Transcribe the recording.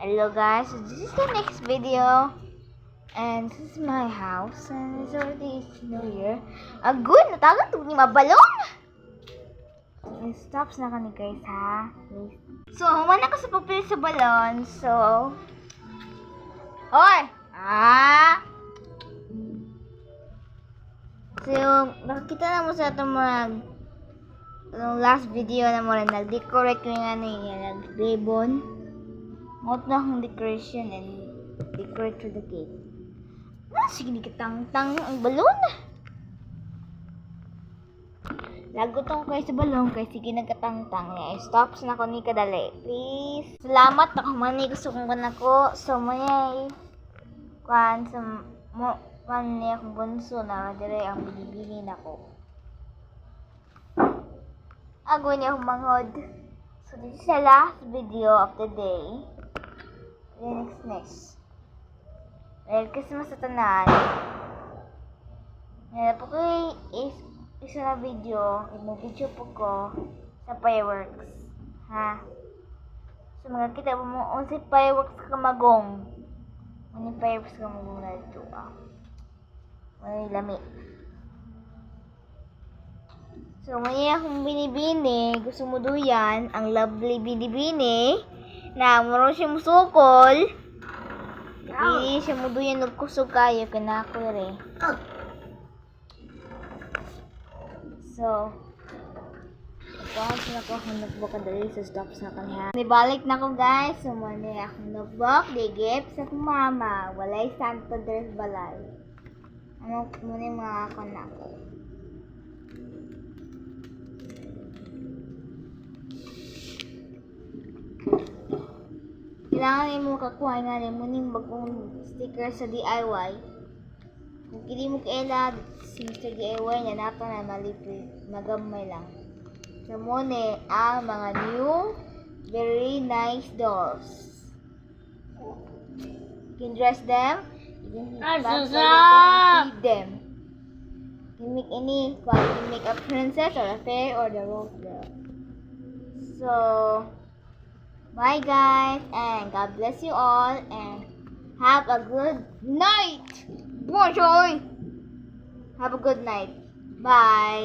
Hello guys, so this is the next video. And this is my house. And it's already New Year. Good! Natagan ito ni mabalon! Stops na kani guys ha. So, human ako sa papel sa balon. So, hoy! So, nakakita na mo sa itong mga last video na mo rin nag-decorate ko yung nag-ribbon. Mount na akong decoration and decorate for the cake. Sige, di katang-tang ang balon. Lagot ako kayo sa balon kaya sige nagkatang-tang. Stops na ko ni kadali. Please. Salamat ako mani gusto kong kanako. So, may kwan sa mo kwan niya akong bunso na dire ang binibili na ko. Ago niya akong manghod. So, this is the last video of the day. Next. Merry Christmas sa tanan. Ngayon po ko isa na video. Video po ko sa fireworks. Ha? So, magkakita po mo si fireworks kamagong. Ano fireworks kamagong na ito? May lami. So, may akong binibini. Gusto mo duyan. Ang lovely binibini. Na muro siya musukol. Hindi siya mo duyan nagkusog kayo. Kanako rin. So, pahal na ko akong notebook kadali sa stops na kanya. Nibalik na ko guys. So, mani akong notebook. Di gift sa akong mama. Walay Santo Dres Balay. Ano muna yung mga kanako. Kailangan mo kakuha nga rin mo yung bagong sticker sa DIY. Kung hindi mo kaila si Mr. DIY niya nato na malipid, magamay lang. So muna ang mga new, very nice dolls. You can dress them, you can feed them. You can make any, you can make a princess or a fairy or the rose girl. So, bye guys, and God bless you all, and have a good night. Bonjour. Have a good night. Bye.